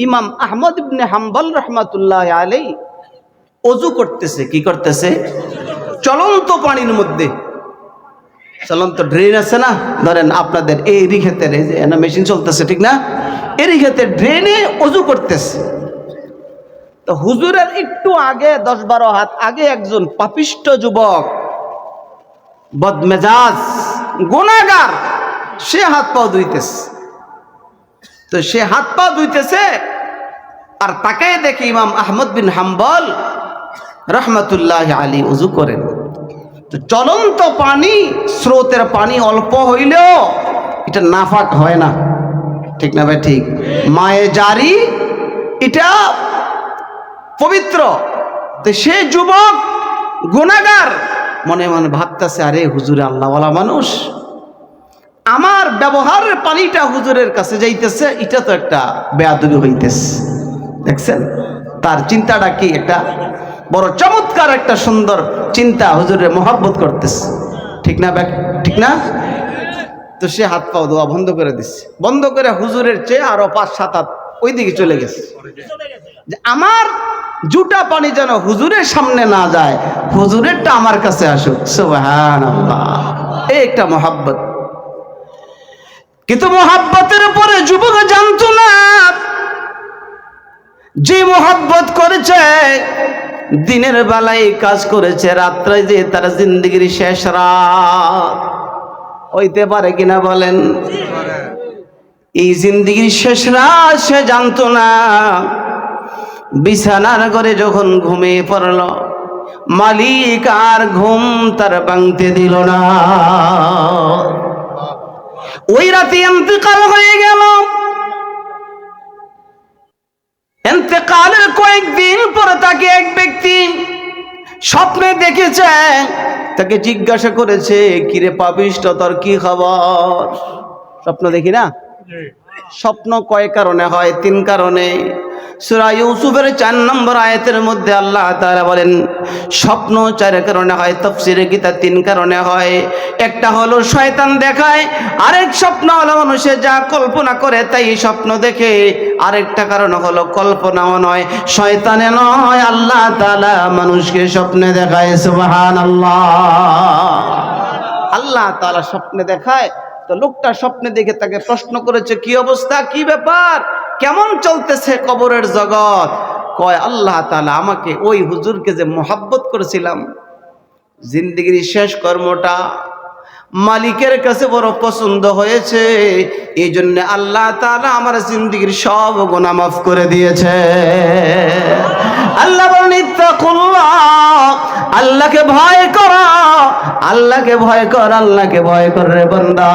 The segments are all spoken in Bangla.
ইমাম আহমদ ইবনে হাম্বল রহমাতুল্লাহ আলাইহি ওযু করতেছে। কি করতেছে? চলন্ত পানির মধ্যে। চলন্ত ড্রেন আছে না, ধরেন আপনাদের এই রিখেতের এই যে মেশিন চলতেছে, ঠিক না? এই রিখেতের ড্রেনে ওযু করতেছে। তো হুজুরের একটু আগে 10-12 হাত আগে একজন পাপিষ্ট যুবক, বদমেজাজ, গুনাহগার, সে হাত পা ধুইতেছে। তো সে হাত পা ধুইতেছে আর তাকে দেখে ইমাম আহমদ বিন হাম্বল রহমাতুল্লাহ আলাইহি ওযু করেন। তো চলন্ত পানি, স্রোতের পানি অল্প হইলেও এটা নাফাক হয় না, ঠিক না ভাই? ঠিক। মায়ে জারি এটা পবিত্র। তো সে যুবক গুনাহগার মনে মনে ভাবতেছে, আরে হুজুরে আল্লাহওয়ালা মানুষ, আমার ব্যবহারের পানিটা হুজুরের কাছে যাইতেছে, এটা তো একটা বেয়াদবি হইতেছে। দেখছেন তার চিন্তাটা কি? একটা বড় চমৎকার একটা সুন্দর চিন্তা, হুজুরের মহব্বত করতেছে, ঠিক না? ঠিক না? তো সে হাত পা ধোয়া বন্ধ করে দিচ্ছে। বন্ধ করে হুজুরের চেয়ে আরো 5-7 হাত ওই দিকে চলে গেছে, যে আমার জুটা পানি যেন হুজুরের সামনে না যায়, হুজুরেরটা আমার কাছে আসুক। সুবহানাল্লাহ, এই একটা মহব্বত। কিন্তু মহব্বতের পরে যুবক জানতো না, যে মহব্বত করেছে, দিনের বেলায় কাজ করেছে, রাত্রে যে তার জিন্দগির শেষ রাত হইতে পারে কিনা বলেন? এই জিন্দগির শেষ রাত সে জানতো না। বিছানার ঘরে যখন ঘুমিয়ে পড়ল, মালিক আর ঘুম তার ভাঙতে দিল না। ওই রাতে ইন্তেকাল হয়ে গেল। ইন্তেকালের কয়েকদিন পরে তাকে এক ব্যক্তি স্বপ্নে দেখেছে। তাকে জিজ্ঞাসা করেছে, কিরে পাপিষ্ঠ, তোর কি খবর? স্বপ্ন দেখি না? স্বপ্ন কয় কারণে হয়? 3 কারণে। সূরা ইউসুফের 4 নম্বর আয়াতের মধ্যে আল্লাহ তাআলা বলেন স্বপ্ন 4 কারণে হয়। তাফসীরে গীতা 3 কারণে হয়। একটা হলো শয়তান দেখায়, আরেক স্বপ্ন হলো মানুষে যা কল্পনা করে তাই স্বপ্ন দেখে, আরেকটা কারণ হলো কল্পনাও নয়, শয়তানে নয়, আল্লাহ তাআলা মানুষকে স্বপ্নে দেখায়। সুবহানাল্লাহ, আল্লাহ তাআলা স্বপ্নে দেখায়। তো লোকটা স্বপ্নে দেখে তাকে প্রশ্ন করেছে, কি অবস্থা, কি ব্যাপার, কেমন চলতেছে কবরের জগৎ? কয়, আল্লাহ তাআলা আমাকে ওই হুজুরকে যে মোহাব্বত করেছিলাম, জিন্দেগির শেষ কর্মটা মালিকের কাছে বড় পছন্দ হয়েছে, এই জন্য আল্লাহ তাআলা আমার জিন্দেগির সব গুনাহ মাফ করে দিয়েছে। আল্লাহ বলেন ইত্তাকুল্লাহ, আল্লাহকে ভয় করো, আল্লাহকে ভয় কর, আল্লাহকে ভয় কর রে বান্দা।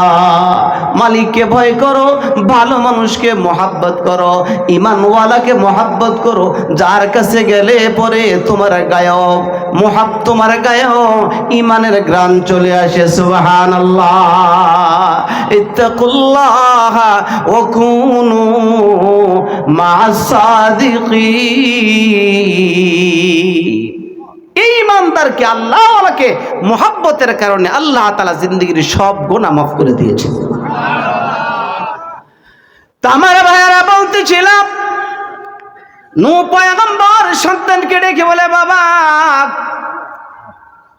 মালিককে ভয় করো, ভালো মানুষকে মহাব্বত করো, ঈমানওয়ালাকে মহাব্বত করো, যার কাছে গেলে পরে তোমার গায়েও তোমার গায়েও ঈমানের ঘ্রাণ চলে আসে। সুবহানাল্লাহ, ইত্তাকুল্লাহ ওয়া কুনু মা'আস সাদিকিন। এই ইমানদারকে, আল্লাহওয়ালাকে মুহাব্বতের কারণে আল্লাহ তাআলা জিন্দেগির সব গুনাহ মাফ করে দিয়েছে। তো আমার ভাইয়েরা বলতেছিলাম, নূহ পয়গম্বর সন্তানকে ডেকে বলে, বাবা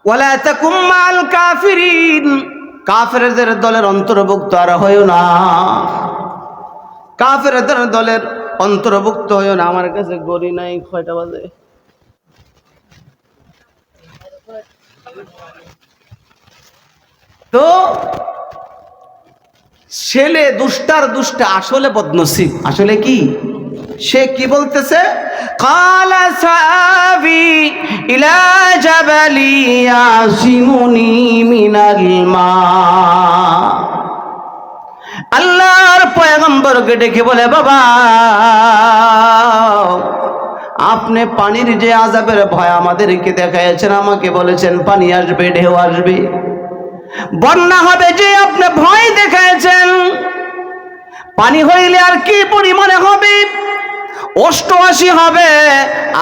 ওয়ালা তাকুম মাল কাফিরিন, কাফেরদের দলের অন্তর্ভুক্ত আর হইও না, কাফেরদের দলের অন্তর্ভুক্ত হইও না। আমার কাছে গড়ি নাই, কয়টা বাজে? তো ছেলে দুষ্টার দুষ্টা আসলে বদনসিব। আসলে কি সে কি বলতেছে? কালা সাবি ইলা জাবালি ইয়াসিমুনি মিনাল মা। আল্লাহর পয়গম্বরকে ডেকে বলে, বাবা আপনি পানির যে আযাবের ভয় আমাদেরকে দেখাইছেন, আমাকে বলেছেন পানি আসবে, ঢেউ আসবে, বন্যা হবে, যে আপনি ভয় দেখাইছেন, পানি হইলে আর কি পরিমাণে হবে? 88 হবে,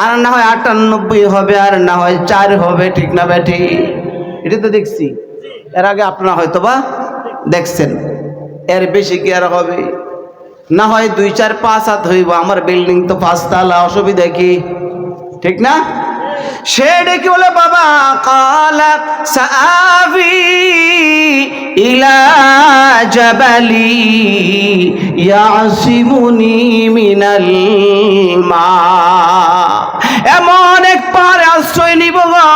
আর না হয় 98 হবে, আর না হয় 4 হবে, ঠিক না বেটি? এটা তো দেখছি, এর আগে আপনারা হয়তো বা দেখছেন, এর বেশি কি আর হবে? না হয় 2 4 5 হাত হইব, আমার বিল্ডিং তো 5 তলা, অসুবিধা কি? ঠিক না? সে ডেকে বলে বাবা, কালা সাআবি ইলা জাবালি ইয়াসিমুনি মিনাল মা, এমন এক পাহাড়ে আশ্রয় নিব গো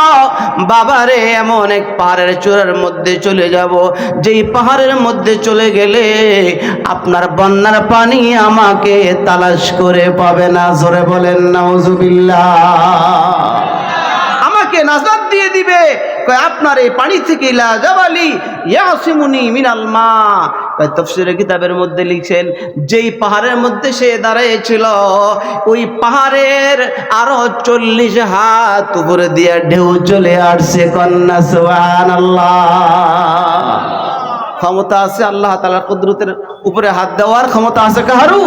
বাবারে, এমন এক পাহাড়ের চূড়ার মধ্যে চলে যাব, যেই পাহাড়ের মধ্যে চলে গেলে আপনার বন্যার পানি আমাকে তালাশ করে পাবে না। জোরে বলেন নাউজুবিল্লাহ। আমাকে নাজাত দিয়ে দিবে। কয় আপনার এই পানি থেকে ইলা জাবালি ইয়াসিমুনি মিনাল মা। তাফসীরের কিতাবের মধ্যে লিখছেন, যেই পাহাড়ের মধ্যে সে দাঁড়িয়েছিল ওই পাহাড়ের আরো 40 হাত উপরে দিয়ে ঢেউ চলে আসছে। কন্যা সুবহানাল্লাহ। ক্ষমতা আছে আল্লাহ তাআলার কুদরতের উপরে হাত দেওয়ার ক্ষমতা আছে কাহারু?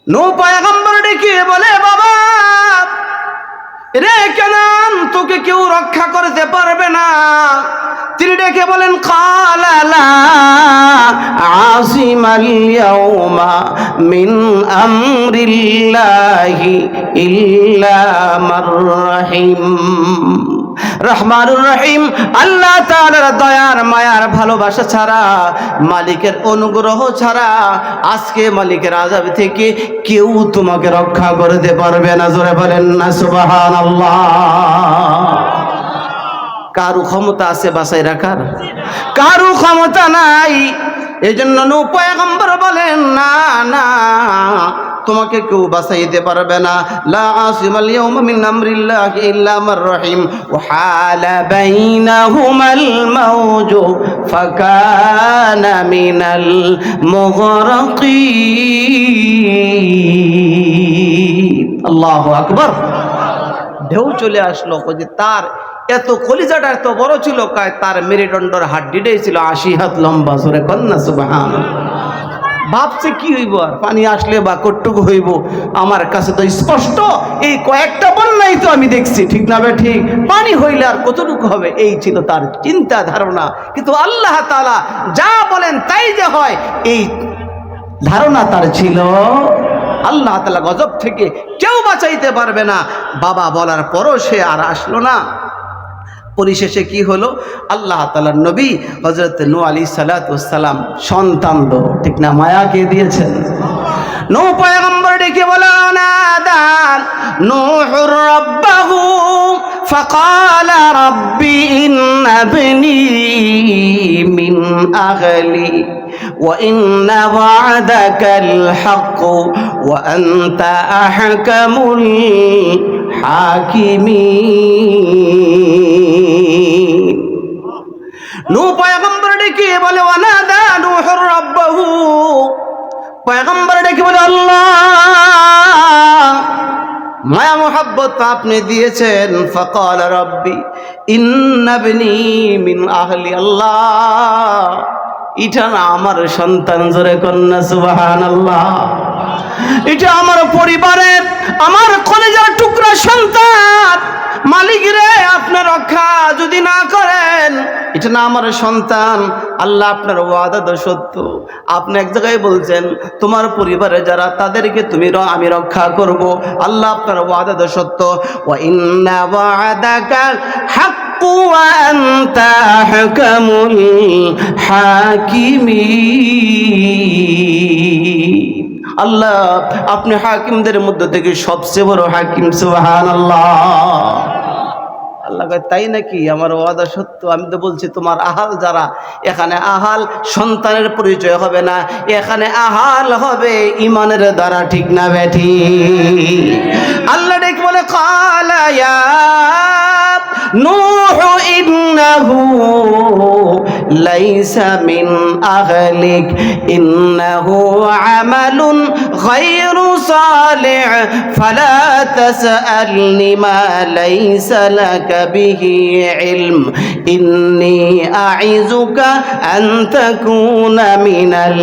নূহ পয়গম্বর ডেকে বলে বাবা রে কেনান, তোকে কেউ রক্ষা করতে পারবে না। তিনি ডেকে বলেন, কালা লা আসিমাল ইয়াউমা মিন আমরিল্লাহি ইল্লা মান রাহিম। রহমানুর রহিম আল্লাহ তাআলার দয়ার মায়ার ভালোবাসা ছাড়া, মালিকের অনুগ্রহ ছাড়া আজকে মালিকের আযাব থেকে কেউ তোমাকে রক্ষা করতে পারবে না। জোরে বলেন না সুবহানাল্লাহ। কারো ক্ষমতা আছে বাঁচাই রাখার? কারো ক্ষমতা নাই। এজন্য নূহ পয়গম্বর বলেন, না না, তোমাকে কেউ বাঁচাইতে পারবে না। লা আসিমাল ইয়াউমা মিন আমরিল্লাহি ইল্লা মান রাহিম ওয়া হালা বাইনাহুমাল মাওজু ফাকানা মিনাল মুগরাকিন। আল্লাহু আকবার। ঢেউ চলে আসলো, যে তার এত কলিজাটা এত বড় ছিল, তার মেরুদণ্ডের হাড্ডিটাই ছিল 80 হাত লম্বা। জোরে কন্যা সুবহানাল্লাহ। ভাবছে কি হইব আর, পানি আসলে বা কটুকু হইব। আমার কাছে তো স্পষ্ট এই কয়েকটা বন্যাই তো আমি দেখছি, ঠিক না ভাই? ঠিক। পানি হইলে আর কতটুকু হবে, এই ছিল তার চিন্তা ধারণা। কিন্তু আল্লাহ তাআলা যা বলেন তাই যে হয়, এই ধারণা তার ছিল। আল্লাহ তাআলা গজব থেকে কেউ বাঁচাইতে পারবে না। বাবা বলার পরও সে আর আসলো না। পরিশেষে কি হলো, আল্লাহ তাআলার নবী হযরত নূহ আলাইহিস সালাতু ওয়াস সালাম সন্তান দো, ঠিক না, মায়াকে দিয়েছেন। নূহ পয়গম্বর ডেকে বলে, নাদা নূহুর রাব্বাহু ফাকালা রাব্বি ইন্না ইবনি মিন আহলি ওয়া ইন্না ওয়া'দাকাল হক ওয়া আনতা আহকামুল হাকিমিন। নূহ পয়গম্বর ডেকে বলে, ওয়ানাদা নূহুর রাব্বাহু, পয়গম্বর ডেকে বলে, আল্লাহ মায়া মোহাব্বত আপনি দিয়েছেন। ফাকাল রাব্বি ইন্না ইবনি মিন আহলি, আল্লাহ এটা না আমার সন্তান। জোরে কন্যা সুবহানাল্লাহ। এটা আমার পরিবারের, আমার কলেজার টুকরা সন্তান। মালিক রে, আপনি রক্ষা যদি না করেন, এটা না আমার সন্তান। আল্লাহ আপনার ওয়াদা তো সত্য। আপনি এক জায়গায় বলছেন তোমার পরিবারে যারা, তাদেরকে তুমি আমি রক্ষা করব। আল্লাহ আপনার ওয়াদা তো সত্য। ওয়া ইন্না ওয়া'দাকাল হাক্কু ওয়া আনতা আহকামুল হাকিমিন। আল্লাহ আপনি হাকিমদের মধ্যে থেকে সবচেয়ে বড় হাকিম। সুবহানাল্লাহ। আল্লাহ কয়, তাই নাকি? আমার ওয়াদা সত্য। আমি তো বলছি তোমার আহাল যারা, এখানে আহাল সন্তানের পরিচয় হবে না, এখানে আহাল হবে ইমানের দ্বারা, ঠিক না বেঠি? আল্লাহ ডেকে বলে, কালা ইয়া নূহ ইন্নাহু লাইসা মিন আহলিক ইন্নাহু আমালুন গায়রু সালিহ ফালা তাসআলনি মা লাইসা লাকা বিহি ইলম ইন্নী আইযুকা আন তাকুনা মিনাল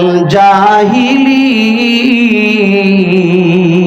জাহিলিন।